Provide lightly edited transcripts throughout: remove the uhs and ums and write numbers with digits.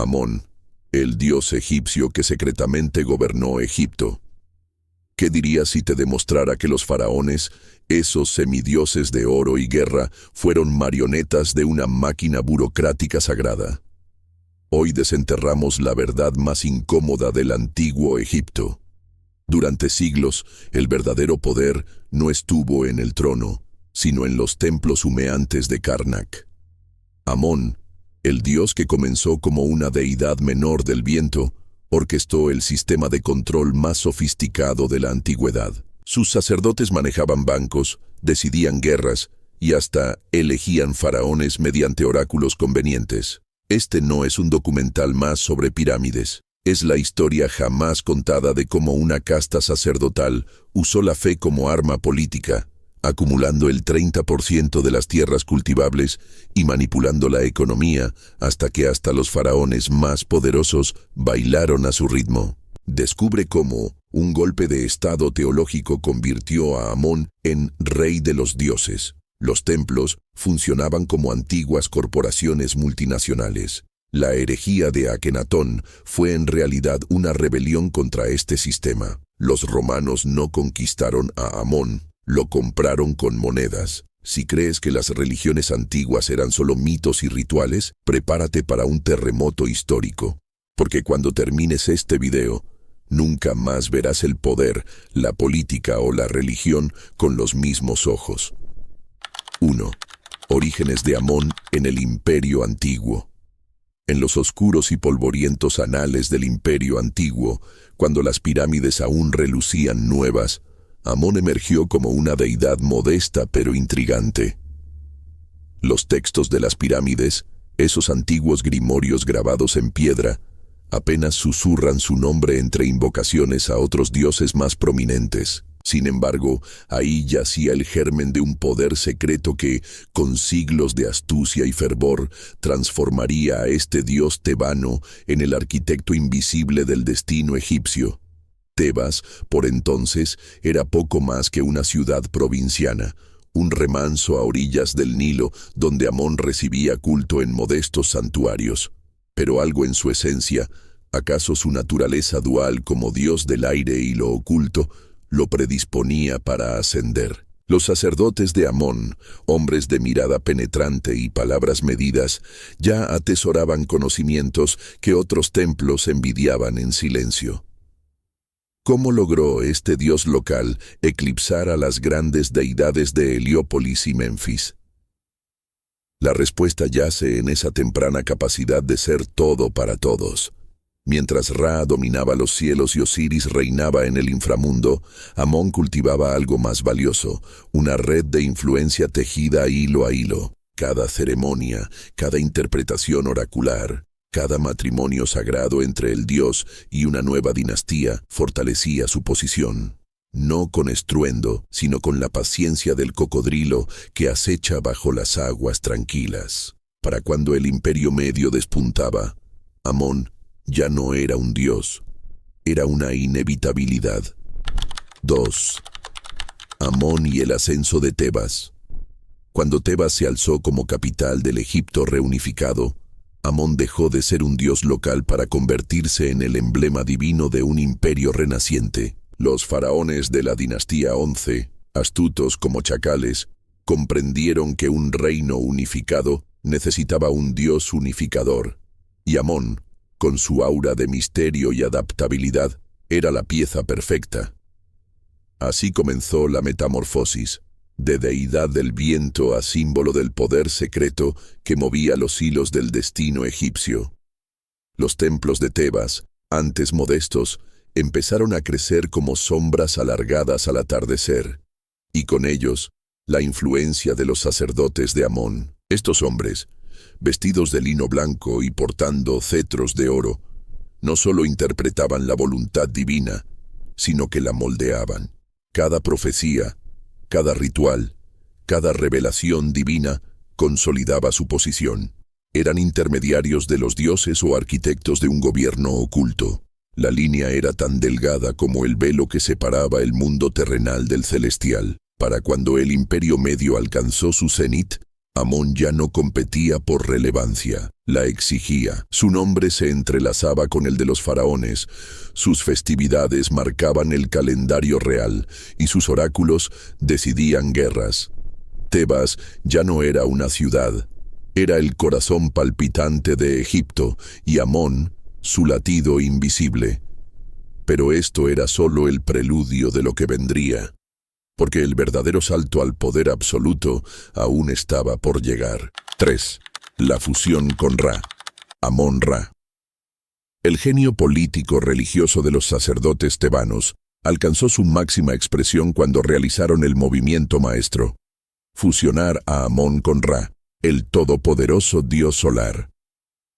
Amón, el dios egipcio que secretamente gobernó Egipto. ¿Qué dirías si te demostrara que los faraones, esos semidioses de oro y guerra, fueron marionetas de una máquina burocrática sagrada? Hoy desenterramos la verdad más incómoda del antiguo Egipto. Durante siglos, el verdadero poder no estuvo en el trono, sino en los templos humeantes de Karnak. Amón, el dios que comenzó como una deidad menor del viento, orquestó el sistema de control más sofisticado de la antigüedad. Sus sacerdotes manejaban bancos, decidían guerras y hasta elegían faraones mediante oráculos convenientes. Este no es un documental más sobre pirámides. Es la historia jamás contada de cómo una casta sacerdotal usó la fe como arma política, acumulando el 30% de las tierras cultivables y manipulando la economía hasta que hasta los faraones más poderosos bailaron a su ritmo. Descubre cómo un golpe de estado teológico convirtió a Amón en rey de los dioses. Los templos funcionaban como antiguas corporaciones multinacionales. La herejía de Akenatón fue en realidad una rebelión contra este sistema. Los romanos no conquistaron a Amón, lo compraron con monedas. Si crees que las religiones antiguas eran solo mitos y rituales, prepárate para un terremoto histórico. Porque cuando termines este video, nunca más verás el poder, la política o la religión con los mismos ojos. 1. Orígenes de Amón en el Imperio Antiguo. En los oscuros y polvorientos anales del Imperio Antiguo, cuando las pirámides aún relucían nuevas, Amón emergió como una deidad modesta pero intrigante. Los textos de las pirámides, esos antiguos grimorios grabados en piedra, apenas susurran su nombre entre invocaciones a otros dioses más prominentes. Sin embargo, ahí yacía el germen de un poder secreto que, con siglos de astucia y fervor, transformaría a este dios tebano en el arquitecto invisible del destino egipcio. Tebas, por entonces, era poco más que una ciudad provinciana, un remanso a orillas del Nilo donde Amón recibía culto en modestos santuarios. Pero algo en su esencia, acaso su naturaleza dual como dios del aire y lo oculto, lo predisponía para ascender. Los sacerdotes de Amón, hombres de mirada penetrante y palabras medidas, ya atesoraban conocimientos que otros templos envidiaban en silencio. ¿Cómo logró este dios local eclipsar a las grandes deidades de Heliópolis y Memphis? La respuesta yace en esa temprana capacidad de ser todo para todos. Mientras Ra dominaba los cielos y Osiris reinaba en el inframundo, Amón cultivaba algo más valioso, una red de influencia tejida hilo a hilo. Cada ceremonia, cada interpretación oracular, cada matrimonio sagrado entre el dios y una nueva dinastía fortalecía su posición. No con estruendo, sino con la paciencia del cocodrilo que acecha bajo las aguas tranquilas. Para cuando el Imperio Medio despuntaba, Amón ya no era un dios, era una inevitabilidad. 2. Amón y el ascenso de Tebas. Cuando Tebas se alzó como capital del Egipto reunificado, Amón dejó de ser un dios local para convertirse en el emblema divino de un imperio renaciente. Los faraones de la dinastía 11, astutos como chacales, comprendieron que un reino unificado necesitaba un dios unificador, y Amón, con su aura de misterio y adaptabilidad, era la pieza perfecta. Así comenzó la metamorfosis, de deidad del viento a símbolo del poder secreto que movía los hilos del destino egipcio. Los templos de Tebas, antes modestos, empezaron a crecer como sombras alargadas al atardecer, y con ellos, la influencia de los sacerdotes de Amón. Estos hombres, vestidos de lino blanco y portando cetros de oro, no solo interpretaban la voluntad divina, sino que la moldeaban. Cada profecía, cada ritual, cada revelación divina consolidaba su posición. Eran intermediarios de los dioses o arquitectos de un gobierno oculto. La línea era tan delgada como el velo que separaba el mundo terrenal del celestial. Para cuando el Imperio Medio alcanzó su cenit, Amón ya no competía por relevancia, la exigía. Su nombre se entrelazaba con el de los faraones, sus festividades marcaban el calendario real y sus oráculos decidían guerras. Tebas ya no era una ciudad, era el corazón palpitante de Egipto y Amón, su latido invisible. Pero esto era solo el preludio de lo que vendría, porque el verdadero salto al poder absoluto aún estaba por llegar. 3. La fusión con Ra. Amón-Ra. El genio político religioso de los sacerdotes tebanos alcanzó su máxima expresión cuando realizaron el movimiento maestro: fusionar a Amón con Ra, el todopoderoso dios solar.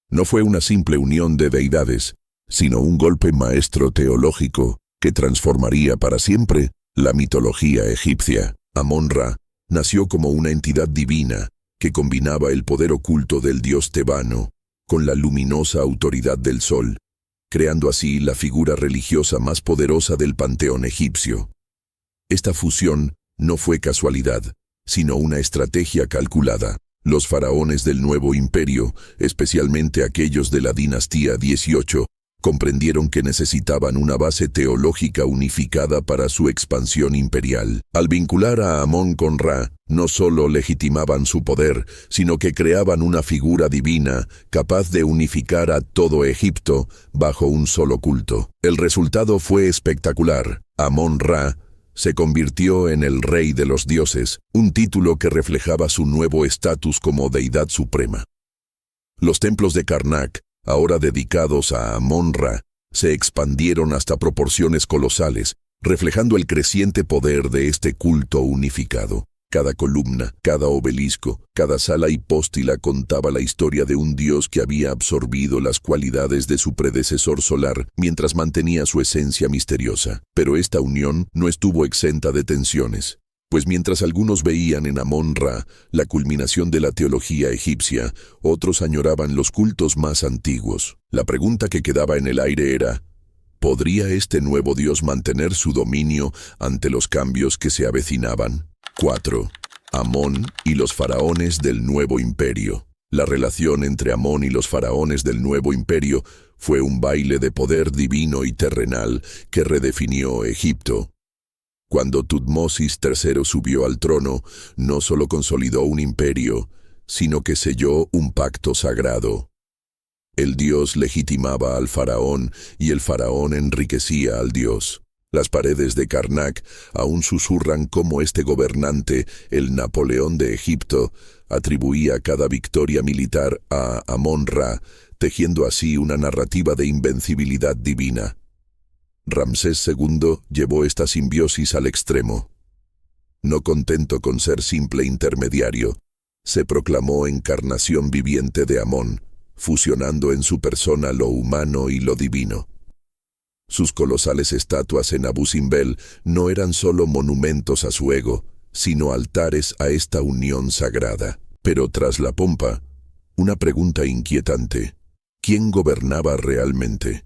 No fue una simple unión de deidades, sino un golpe maestro teológico que transformaría para siempre la mitología egipcia. Amón-Ra nació como una entidad divina que combinaba el poder oculto del dios tebano con la luminosa autoridad del sol, creando así la figura religiosa más poderosa del panteón egipcio. Esta fusión no fue casualidad, sino una estrategia calculada. Los faraones del nuevo imperio, especialmente aquellos de la dinastía 18, comprendieron que necesitaban una base teológica unificada para su expansión imperial. Al vincular a Amón con Ra, no solo legitimaban su poder, sino que creaban una figura divina capaz de unificar a todo Egipto bajo un solo culto. El resultado fue espectacular. Amón-Ra se convirtió en el rey de los dioses, un título que reflejaba su nuevo estatus como deidad suprema. Los templos de Karnak, ahora dedicados a Amón-Ra, se expandieron hasta proporciones colosales, reflejando el creciente poder de este culto unificado. Cada columna, cada obelisco, cada sala hipóstila contaba la historia de un dios que había absorbido las cualidades de su predecesor solar mientras mantenía su esencia misteriosa. Pero esta unión no estuvo exenta de tensiones, pues mientras algunos veían en Amón-Ra la culminación de la teología egipcia, otros añoraban los cultos más antiguos. La pregunta que quedaba en el aire era: ¿podría este nuevo dios mantener su dominio ante los cambios que se avecinaban? 4. Amón y los faraones del nuevo imperio. La relación entre Amón y los faraones del nuevo imperio fue un baile de poder divino y terrenal que redefinió Egipto. Cuando Tutmosis III subió al trono, no solo consolidó un imperio, sino que selló un pacto sagrado. El dios legitimaba al faraón y el faraón enriquecía al dios. Las paredes de Karnak aún susurran cómo este gobernante, el Napoleón de Egipto, atribuía cada victoria militar a Amón-Ra, tejiendo así una narrativa de invencibilidad divina. Ramsés II llevó esta simbiosis al extremo. No contento con ser simple intermediario, se proclamó encarnación viviente de Amón, fusionando en su persona lo humano y lo divino. Sus colosales estatuas en Abu Simbel no eran solo monumentos a su ego, sino altares a esta unión sagrada. Pero tras la pompa, una pregunta inquietante: ¿quién gobernaba realmente?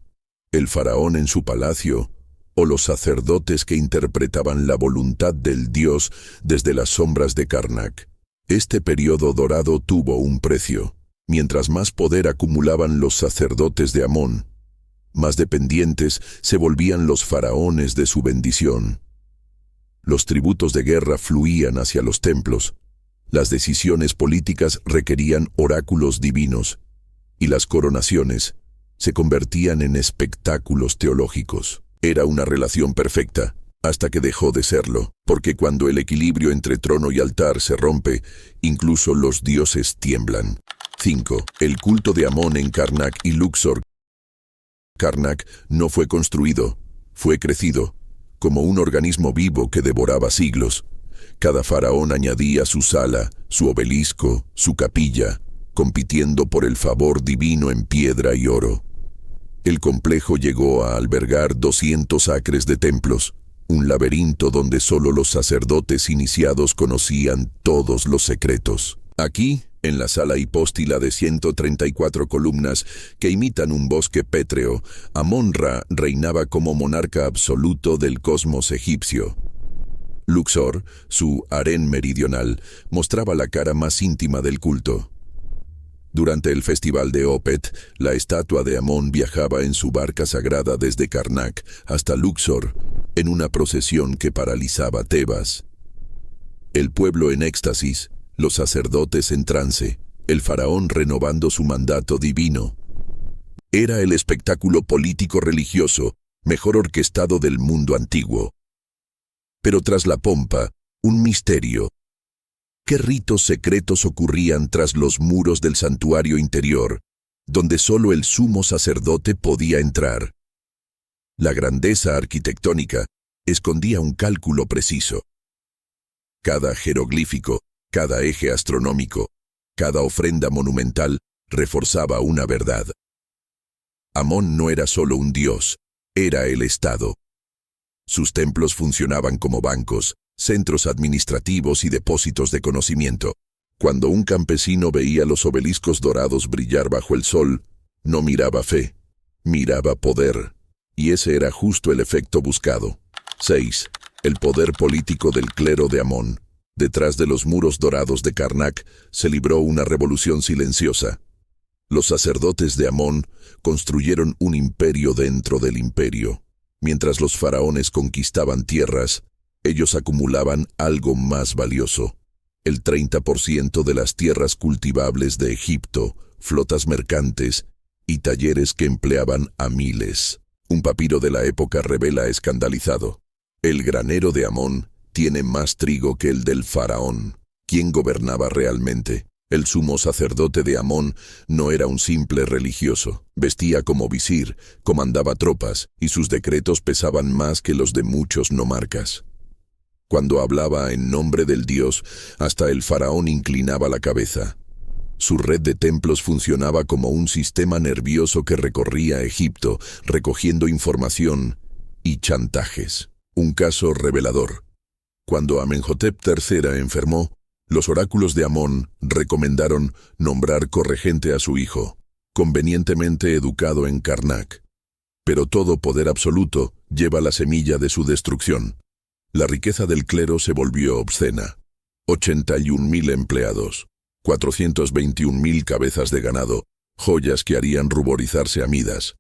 ¿El faraón en su palacio o los sacerdotes que interpretaban la voluntad del dios desde las sombras de Karnak? Este periodo dorado tuvo un precio. Mientras más poder acumulaban los sacerdotes de Amón, más dependientes se volvían los faraones de su bendición. Los tributos de guerra fluían hacia los templos, las decisiones políticas requerían oráculos divinos, y las coronaciones se convertían en espectáculos teológicos. Era una relación perfecta, hasta que dejó de serlo, porque cuando el equilibrio entre trono y altar se rompe, incluso los dioses tiemblan. 5. El culto de Amón en Karnak y Luxor. Karnak no fue construido, fue crecido, como un organismo vivo que devoraba siglos. Cada faraón añadía su sala, su obelisco, su capilla, compitiendo por el favor divino en piedra y oro. El complejo llegó a albergar 200 acres de templos, un laberinto donde solo los sacerdotes iniciados conocían todos los secretos. Aquí, en la sala hipóstila de 134 columnas que imitan un bosque pétreo, Amón-Ra reinaba como monarca absoluto del cosmos egipcio. Luxor, su harén meridional, mostraba la cara más íntima del culto. Durante el festival de Opet, la estatua de Amón viajaba en su barca sagrada desde Karnak hasta Luxor, en una procesión que paralizaba Tebas. El pueblo en éxtasis, los sacerdotes en trance, el faraón renovando su mandato divino. Era el espectáculo político-religioso mejor orquestado del mundo antiguo. Pero tras la pompa, un misterio. ¿Qué ritos secretos ocurrían tras los muros del santuario interior, donde solo el sumo sacerdote podía entrar? La grandeza arquitectónica escondía un cálculo preciso. Cada jeroglífico, cada eje astronómico, cada ofrenda monumental reforzaba una verdad. Amón no era solo un dios, era el Estado. Sus templos funcionaban como bancos, centros administrativos y depósitos de conocimiento. Cuando un campesino veía los obeliscos dorados brillar bajo el sol, no miraba fe, miraba poder. Y ese era justo el efecto buscado. 6. El poder político del clero de Amón. Detrás de los muros dorados de Karnak se libró una revolución silenciosa. Los sacerdotes de Amón construyeron un imperio dentro del imperio. Mientras los faraones conquistaban tierras, ellos acumulaban algo más valioso: el 30% de las tierras cultivables de Egipto, flotas mercantes y talleres que empleaban a miles. Un papiro de la época revela escandalizado: el granero de Amón tiene más trigo que el del faraón. ¿Quién gobernaba realmente? El sumo sacerdote de Amón no era un simple religioso. Vestía como visir, comandaba tropas, y sus decretos pesaban más que los de muchos nomarcas. Cuando hablaba en nombre del dios, hasta el faraón inclinaba la cabeza. Su red de templos funcionaba como un sistema nervioso que recorría Egipto, recogiendo información y chantajes. Un caso revelador. Cuando Amenhotep III enfermó, los oráculos de Amón recomendaron nombrar corregente a su hijo, convenientemente educado en Karnak. Pero todo poder absoluto lleva la semilla de su destrucción. La riqueza del clero se volvió obscena. 81.000 empleados, 421.000 cabezas de ganado, joyas que harían ruborizarse a Midas.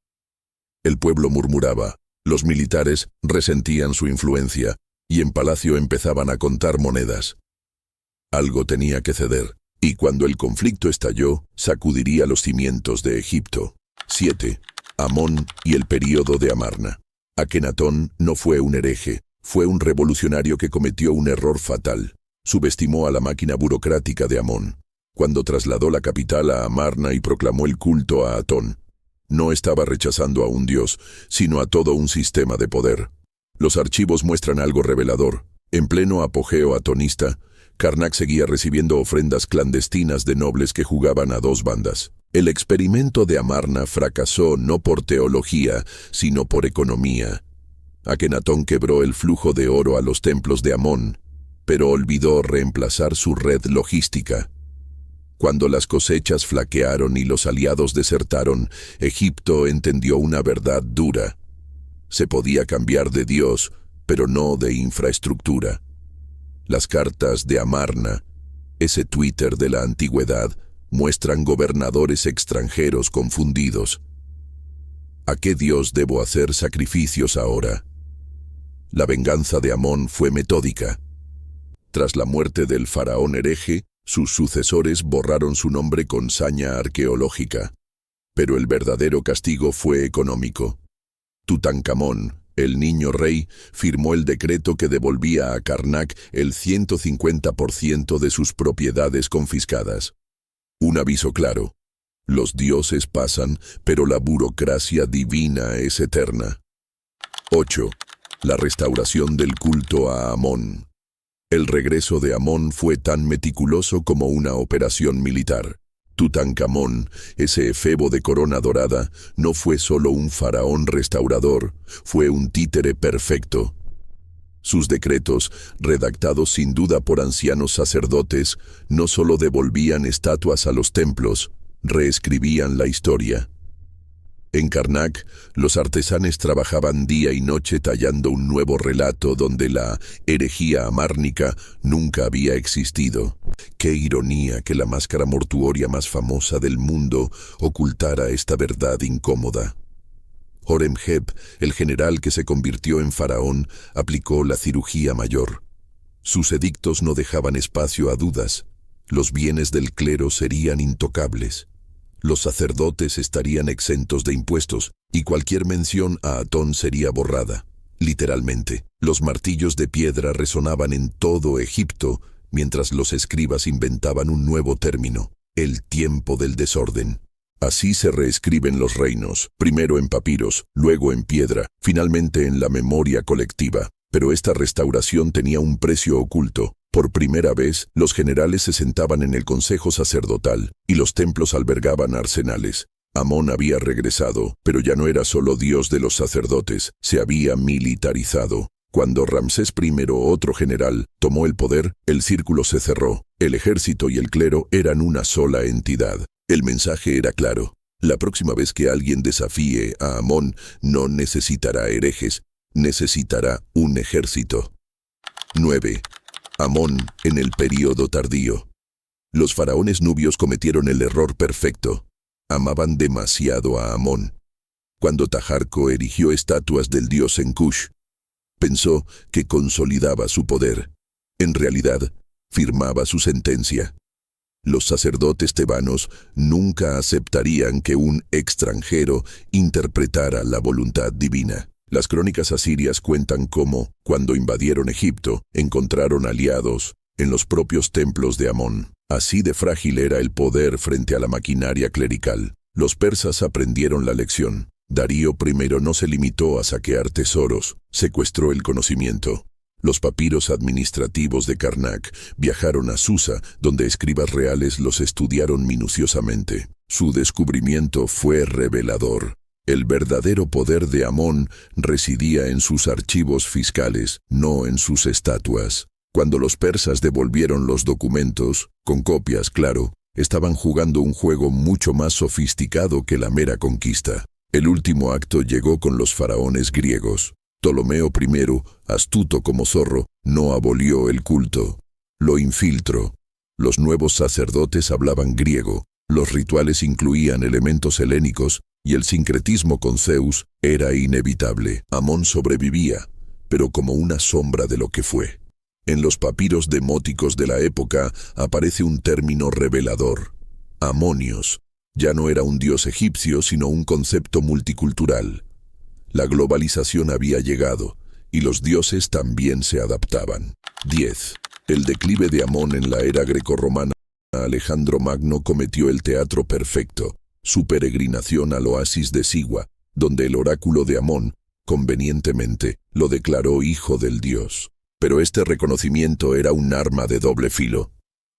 El pueblo murmuraba, los militares resentían su influencia, y en palacio empezaban a contar monedas. Algo tenía que ceder, y cuando el conflicto estalló, sacudiría los cimientos de Egipto. 7. Amón y el período de Amarna. Akenatón no fue un hereje, fue un revolucionario que cometió un error fatal. Subestimó a la máquina burocrática de Amón. Cuando trasladó la capital a Amarna y proclamó el culto a Atón, no estaba rechazando a un dios, sino a todo un sistema de poder. Los archivos muestran algo revelador. En pleno apogeo atonista, Karnak seguía recibiendo ofrendas clandestinas de nobles que jugaban a dos bandas. El experimento de Amarna fracasó no por teología, sino por economía. Akenatón quebró el flujo de oro a los templos de Amón, pero olvidó reemplazar su red logística. Cuando las cosechas flaquearon y los aliados desertaron, Egipto entendió una verdad dura. Se podía cambiar de Dios, pero no de infraestructura. Las cartas de Amarna, ese Twitter de la antigüedad, muestran gobernadores extranjeros confundidos. ¿A qué dios debo hacer sacrificios ahora? La venganza de Amón fue metódica. Tras la muerte del faraón hereje, sus sucesores borraron su nombre con saña arqueológica. Pero el verdadero castigo fue económico. Tutankamón, el niño rey, firmó el decreto que devolvía a Karnak el 150% de sus propiedades confiscadas. Un aviso claro: los dioses pasan, pero la burocracia divina es eterna. 8. La restauración del culto a Amón. El regreso de Amón fue tan meticuloso como una operación militar. Tutankamón, ese efebo de corona dorada, no fue solo un faraón restaurador, fue un títere perfecto. Sus decretos, redactados sin duda por ancianos sacerdotes, no solo devolvían estatuas a los templos, reescribían la historia. En Karnak, los artesanes trabajaban día y noche tallando un nuevo relato donde la herejía amárnica nunca había existido. Qué ironía que la máscara mortuoria más famosa del mundo ocultara esta verdad incómoda. Horemheb, el general que se convirtió en faraón, aplicó la cirugía mayor. Sus edictos no dejaban espacio a dudas. Los bienes del clero serían intocables. Los sacerdotes estarían exentos de impuestos y cualquier mención a Atón sería borrada. Literalmente, los martillos de piedra resonaban en todo Egipto mientras los escribas inventaban un nuevo término, el tiempo del desorden. Así se reescriben los reinos, primero en papiros, luego en piedra, finalmente en la memoria colectiva. Pero esta restauración tenía un precio oculto. Por primera vez, los generales se sentaban en el consejo sacerdotal y los templos albergaban arsenales. Amón había regresado, pero ya no era solo dios de los sacerdotes, se había militarizado. Cuando Ramsés I, otro general, tomó el poder, el círculo se cerró. El ejército y el clero eran una sola entidad. El mensaje era claro. La próxima vez que alguien desafíe a Amón, no necesitará herejes, necesitará un ejército. 9. Amón en el período tardío. Los faraones nubios cometieron el error perfecto. Amaban demasiado a Amón. Cuando Taharco erigió estatuas del dios en Kush, pensó que consolidaba su poder. En realidad, firmaba su sentencia. Los sacerdotes tebanos nunca aceptarían que un extranjero interpretara la voluntad divina. Las crónicas asirias cuentan cómo, cuando invadieron Egipto, encontraron aliados en los propios templos de Amón. Así de frágil era el poder frente a la maquinaria clerical. Los persas aprendieron la lección. Darío I no se limitó a saquear tesoros, secuestró el conocimiento. Los papiros administrativos de Karnak viajaron a Susa, donde escribas reales los estudiaron minuciosamente. Su descubrimiento fue revelador. El verdadero poder de Amón residía en sus archivos fiscales, no en sus estatuas. Cuando los persas devolvieron los documentos, con copias, claro, estaban jugando un juego mucho más sofisticado que la mera conquista. El último acto llegó con los faraones griegos. Ptolomeo I, astuto como zorro, no abolió el culto, lo infiltró. Los nuevos sacerdotes hablaban griego, los rituales incluían elementos helénicos y el sincretismo con Zeus era inevitable. Amón sobrevivía, pero como una sombra de lo que fue. En los papiros demóticos de la época aparece un término revelador: Amonios. Ya no era un dios egipcio, sino un concepto multicultural. La globalización había llegado, y los dioses también se adaptaban. 10. El declive de Amón en la era grecorromana. Alejandro Magno cometió el teatro perfecto, su peregrinación al oasis de Sigua, donde el oráculo de Amón, convenientemente, lo declaró hijo del dios. Pero este reconocimiento era un arma de doble filo.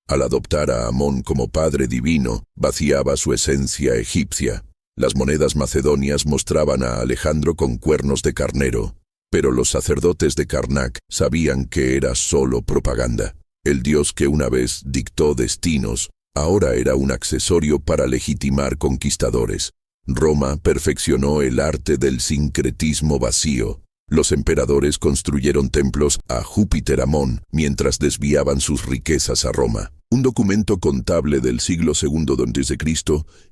Al adoptar a Amón como padre divino, vaciaba su esencia egipcia. Las monedas macedonias mostraban a Alejandro con cuernos de carnero, pero los sacerdotes de Karnak sabían que era solo propaganda. El dios que una vez dictó destinos, ahora era un accesorio para legitimar conquistadores. Roma perfeccionó el arte del sincretismo vacío. Los emperadores construyeron templos a Júpiter Amón mientras desviaban sus riquezas a Roma. Un documento contable del siglo II a.C.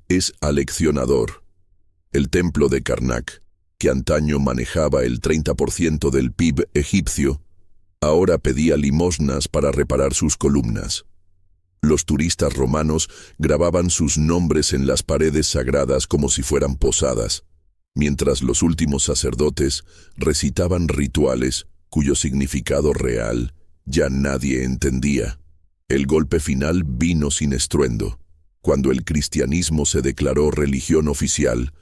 es aleccionador. El templo de Karnak, que antaño manejaba el 30% del PIB egipcio, ahora pedía limosnas para reparar sus columnas. Los turistas romanos grababan sus nombres en las paredes sagradas como si fueran posadas, mientras los últimos sacerdotes recitaban rituales cuyo significado real ya nadie entendía. El golpe final vino sin estruendo. Cuando el cristianismo se declaró religión oficial,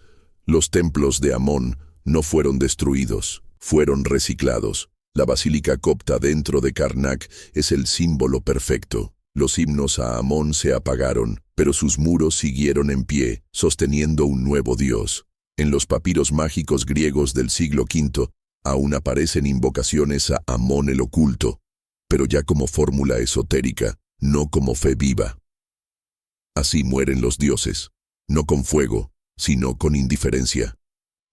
los templos de Amón no fueron destruidos, fueron reciclados. La basílica copta dentro de Karnak es el símbolo perfecto. Los himnos a Amón se apagaron, pero sus muros siguieron en pie, sosteniendo un nuevo dios. En los papiros mágicos griegos del siglo V, aún aparecen invocaciones a Amón el oculto, pero ya como fórmula esotérica, no como fe viva. Así mueren los dioses, no con fuego, sino con indiferencia.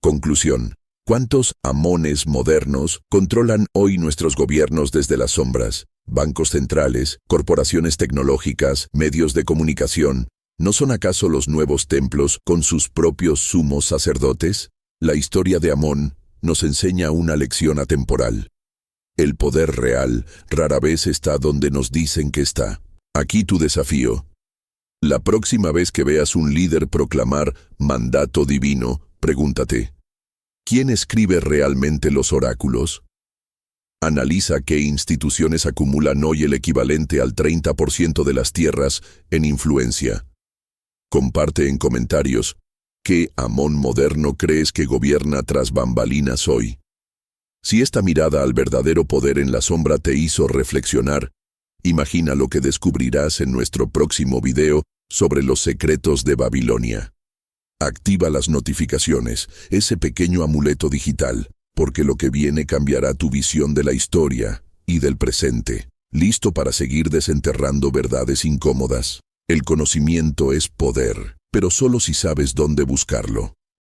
Conclusión. ¿Cuántos Amones modernos controlan hoy nuestros gobiernos desde las sombras? Bancos centrales, corporaciones tecnológicas, medios de comunicación. ¿No son acaso los nuevos templos con sus propios sumos sacerdotes? La historia de Amón nos enseña una lección atemporal. El poder real rara vez está donde nos dicen que está. Aquí tu desafío. La próxima vez que veas un líder proclamar mandato divino, pregúntate, ¿quién escribe realmente los oráculos? Analiza qué instituciones acumulan hoy el equivalente al 30% de las tierras en influencia. Comparte en comentarios qué Amón moderno crees que gobierna tras bambalinas hoy. Si esta mirada al verdadero poder en la sombra te hizo reflexionar, imagina lo que descubrirás en nuestro próximo video sobre los secretos de Babilonia. Activa las notificaciones, ese pequeño amuleto digital, porque lo que viene cambiará tu visión de la historia y del presente. Listo para seguir desenterrando verdades incómodas. El conocimiento es poder, pero solo si sabes dónde buscarlo.